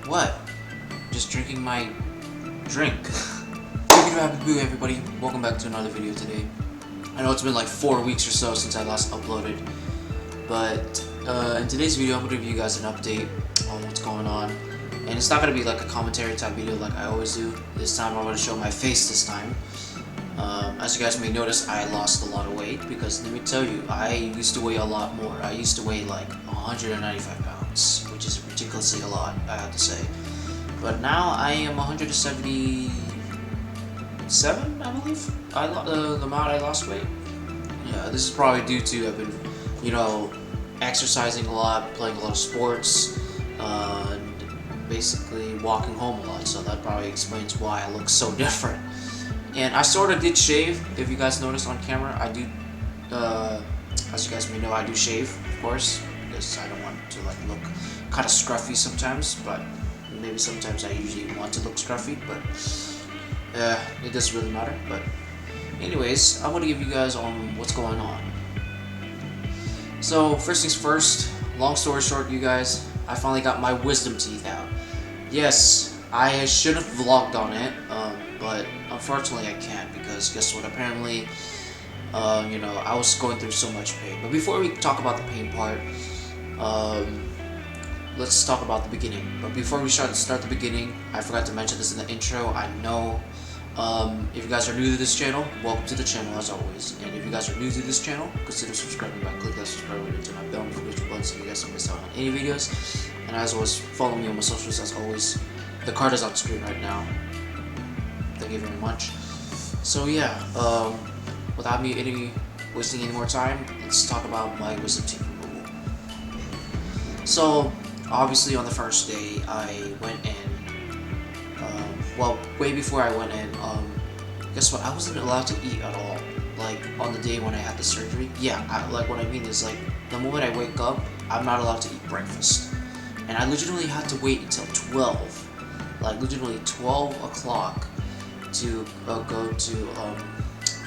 What? Just drinking my drink. Happy Boo, everybody. Welcome back to another video today. I know it's been like 4 weeks or so since I last uploaded, but in today's video I'm going to give you guys an update on what's going on. And it's not going to be like a commentary type video like I always do. This time I'm going to show my face this time. As you guys may notice, I lost a lot of weight because let me tell you, I used to weigh a lot more. I used to weigh like 195 pounds, which is ridiculously a lot, I have to say. But now I am 177, I believe. The amount I lost weight. Yeah, this is probably due to I've been, exercising a lot, playing a lot of sports, and basically walking home a lot. So that probably explains why I look so different. And I sort of did shave, if you guys noticed on camera. I do, as you guys may know, I do shave, of course, because I don't want to like look kind of scruffy sometimes, but maybe sometimes I usually want to look scruffy, but it doesn't really matter. But anyways, I want to give you guys on what's going on. So first things first, long story short, you guys, I finally got my wisdom teeth out. Yes, I should have vlogged on it, but unfortunately I can't because guess what, apparently I was going through so much pain. But before we talk about the pain part, let's talk about the beginning. But before we start the beginning, I forgot to mention this in the intro. I know if you guys are new to this channel, welcome to the channel as always. And if you guys are new to this channel, consider subscribing by clicking that subscribe button to my bell notification button so you guys don't miss out on any videos. And as always, follow me on my socials as always. The card is on screen right now. Thank you very much. So yeah, without me wasting any more time, let's talk about my wisdom teeth removal. So obviously on the first day I went in, way before I went in, guess what, I wasn't allowed to eat at all, like on the day when I had the surgery. Yeah, what I mean is like the moment I wake up, I'm not allowed to eat breakfast. And I literally had to wait until 12, like literally 12 o'clock to go to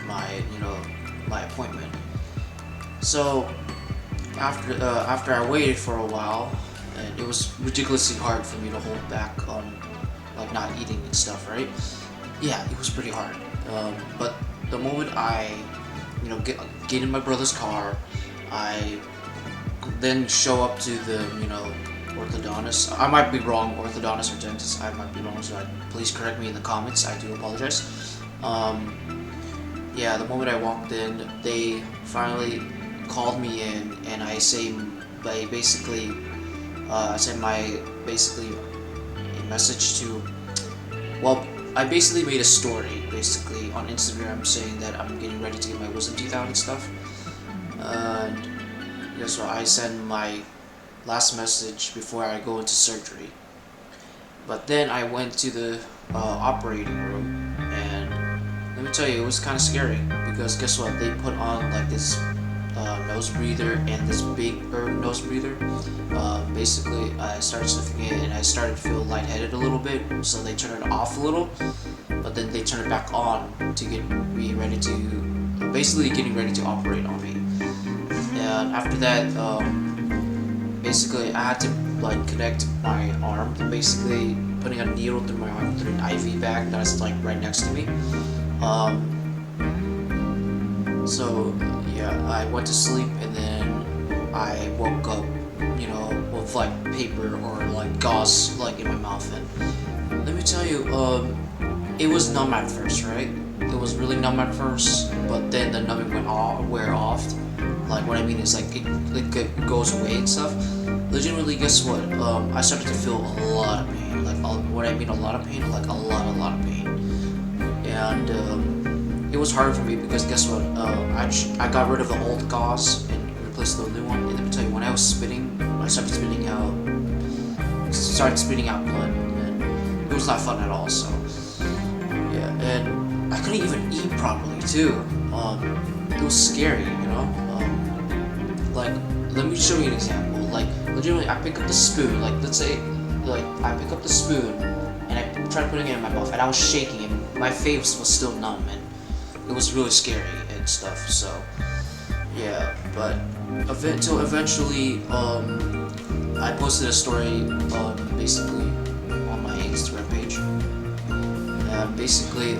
my appointment. So after I waited for a while, and it was ridiculously hard for me to hold back on like not eating and stuff, right? Yeah, it was pretty hard. But the moment I get in my brother's car, I then show up to the orthodontist. I might be wrong, orthodontist or dentist, I might be wrong, so please correct me in the comments. I do apologize. Yeah, the moment I walked in, they finally called me in, and I sent a message to, I basically made a story basically on Instagram saying that I'm getting ready to get my wisdom teeth out and stuff. And guess what, I sent my last message before I go into surgery. But then I went to the operating room, and let me tell you, it was kind of scary because guess what, they put on like this nose breather and this big nose breather. Basically I started sniffing it and I started to feel lightheaded a little bit, so they turned it off a little, but then they turned it back on to get me ready to, basically getting ready to operate on me. And after that, basically I had to like connect my arm, basically putting a needle through my arm through an IV bag that's like right next to me. So yeah, I went to sleep and then I woke up, with like paper or like gauze like in my mouth. And let me tell you, it was numb at first, right? It was really numb at first, but then the numbing wear off. Like what I mean is like it goes away and stuff. Legitimately, guess what? I started to feel a lot of pain. Like what I mean, a lot of pain, like a lot of pain. And it was hard for me because guess what? I got rid of the old gauze and replaced the new one. And let me tell you, when I was spitting, I started spitting out blood, and it was not fun at all. So yeah, and I couldn't even eat properly too. It was scary, like, let me show you an example. Like, literally, I pick up the spoon. Like, let's say, like, I pick up the spoon and I tried putting it in my mouth, and I was shaking, and my face was still numb, and it was really scary and stuff. So, yeah. But until eventually, I posted a story, basically Instagram page. And basically,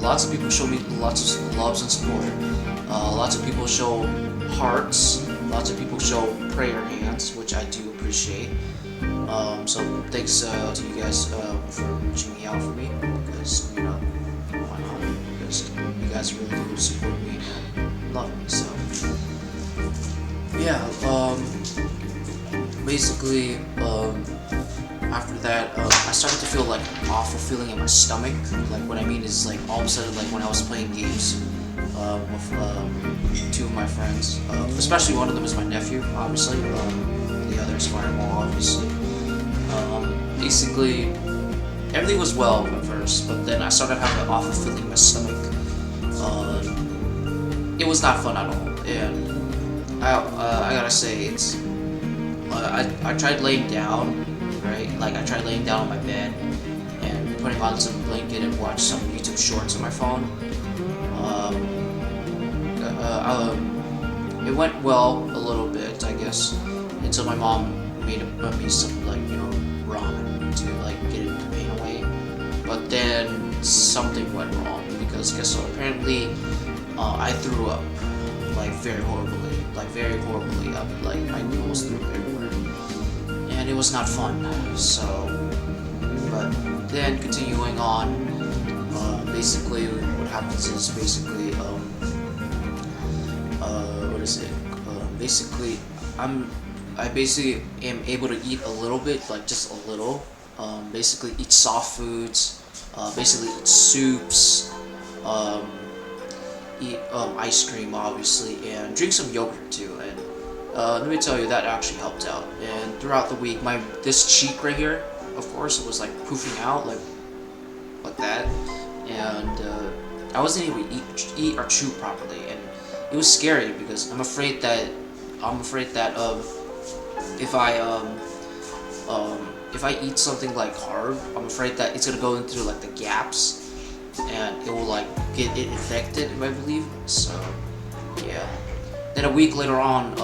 lots of people show me lots of loves and support. Lots of people show hearts. Lots of people show prayer hands, which I do appreciate. So thanks to you guys for reaching me out for me, because why not? Because you guys really do support me and love me. So yeah, basically, after that, I started to feel like an awful feeling in my stomach. Like what I mean is like all of a sudden, like when I was playing games with two of my friends, especially one of them is my nephew, obviously. The other is Fireball, obviously. Basically, everything was well at first, but then I started having an awful feeling in my stomach. It was not fun at all, and I gotta say, it's. I tried laying down, right? Like I tried laying down on my bed and putting on some blanket and watch some YouTube shorts on my phone. It went well a little bit, I guess, until my mom made me some ramen to like get the pain away. But then something went wrong because guess what? Apparently, I threw up like very horribly. Like I almost threw up everywhere, and it was not fun. So, but then continuing on, basically what happens is basically what is it? Basically, I basically am able to eat a little bit, like just a little. Basically eat soft foods, basically eat soups, eat ice cream obviously, and drink some yogurt too. And let me tell you, that actually helped out. And throughout the week, this cheek right here, of course, it was like poofing out like that, and I wasn't able to eat or chew properly, and it was scary because I'm afraid that if I eat something like hard, I'm afraid that it's gonna go into like the gaps, and it will like get it infected, I believe. So yeah. Then a week later on,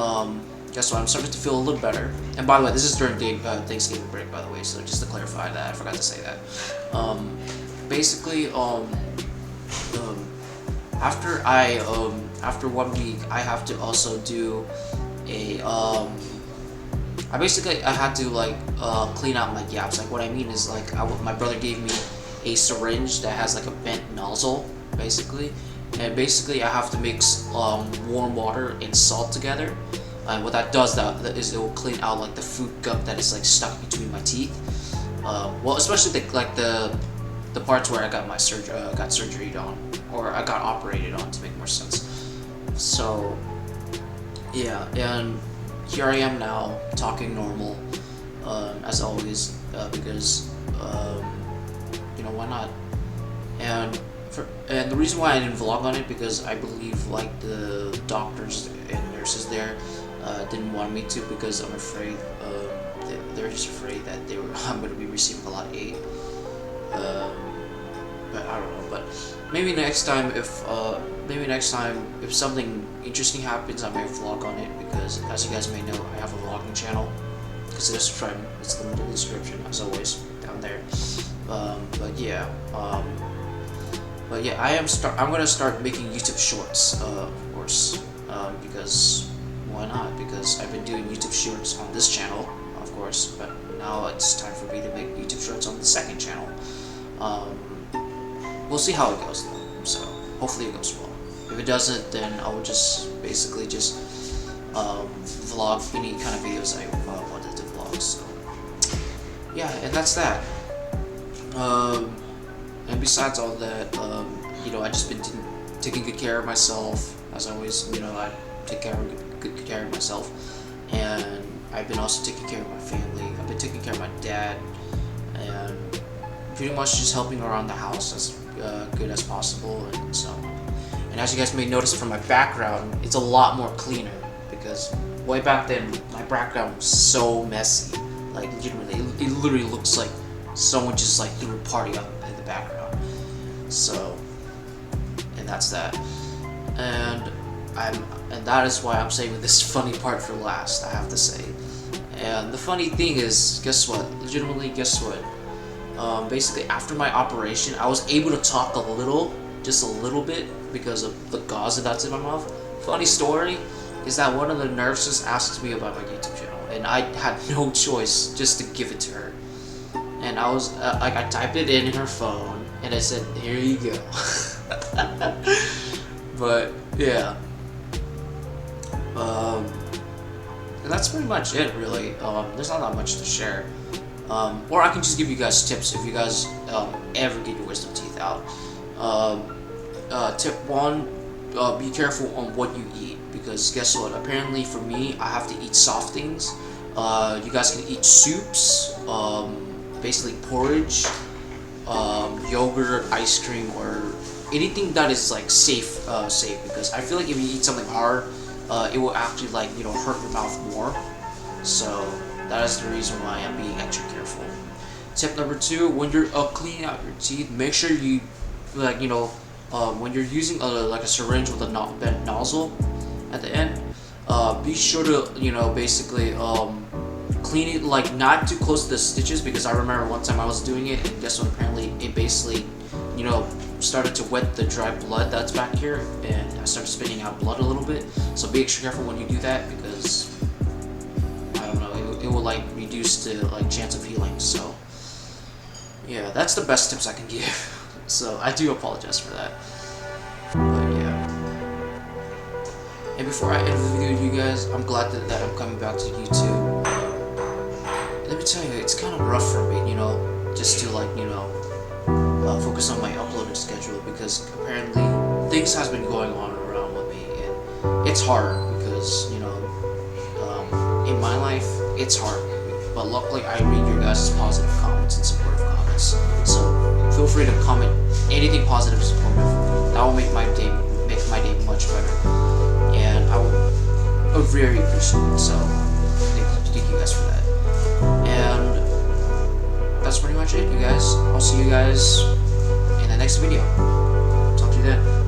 guess what? I'm starting to feel a little better. And by the way, this is during the Thanksgiving break, by the way. So just to clarify that, I forgot to say that. Basically, after 1 week, I have to also do a I had to like clean out my gaps. Like what I mean is like my brother gave me a syringe that has like a bent nozzle, basically, and basically I have to mix warm water and salt together. And what that does is it will clean out like the food gunk that is like stuck between my teeth. Well, especially the parts where I got my surgery on, or I got operated on, to make more sense. So yeah, and here I am now talking normal, as always, because why not? And the reason why I didn't vlog on it, because I believe like the doctors and nurses there didn't want me to, because I'm afraid they're just afraid that I'm going to be receiving a lot of aid. But I don't know. But maybe next time, if something interesting happens, I may vlog on it, because as you guys may know, I have a vlogging channel. Consider subscribing. It's linked in the description, as always, down there. But yeah, I'm gonna start making YouTube Shorts, of course, because why not? Because I've been doing YouTube Shorts on this channel, of course, but now it's time for me to make YouTube Shorts on the second channel. We'll see how it goes though. So hopefully it goes well. If it doesn't, then I will just basically vlog any kind of videos I wanted to vlog. So yeah, and that's that. And besides all that, I just been taking good care of myself, as always. I take good care of myself, and I've been also taking care of my family. I've been taking care of my dad, and pretty much just helping around the house as good as possible. And so, and as you guys may notice from my background, it's a lot more cleaner, because way back then my background was so messy. Like legitimately, it literally looks like someone just like threw a party up in the background. So, and that's that. And that is why I'm saving this funny part for last, I have to say. And the funny thing is, guess what? Legitimately, guess what? basically after my operation, I was able to talk just a little bit because of the gauze that's in my mouth. Funny story is that one of the nurses asked me about my YouTube channel, and I had no choice just to give it to her. And I was like, I typed it in her phone, and I said, "Here you go." But yeah, and that's pretty much it, really. There's not that much to share. Or I can just give you guys tips if you guys ever get your wisdom teeth out. Tip one, be careful on what you eat, because guess what? Apparently for me, I have to eat soft things. You guys can eat soups, basically porridge, yogurt, ice cream, or anything that is like safe. Because I feel like if you eat something hard, it will actually hurt your mouth more. So that is the reason why I'm being extra careful. Tip number two: when you're cleaning out your teeth, make sure you when you're using a syringe with a bent nozzle at the end, be sure to basically clean it not too close to the stitches, because I remember one time I was doing it, and guess what? Apparently it basically started to wet the dry blood that's back here, and I started spitting out blood a little bit. So be extra careful when you do that, because I don't know, it will reduce the chance of healing. So yeah, that's the best tips I can give. So I do apologize for that. But yeah. And before I end the video with you guys, I'm glad that I'm coming back to YouTube. Let me tell you, it's kind of rough for me, just to focus on my uploading schedule, because apparently things has been going on around with me, and it's hard because in my life it's hard. But luckily I read your guys' positive comments and supportive comments, so feel free to comment anything positive and supportive. That will make my day much better, and I will very appreciate it. So thank you guys for that. And that's pretty much it, you guys. I'll see you guys in the next video. Talk to you then.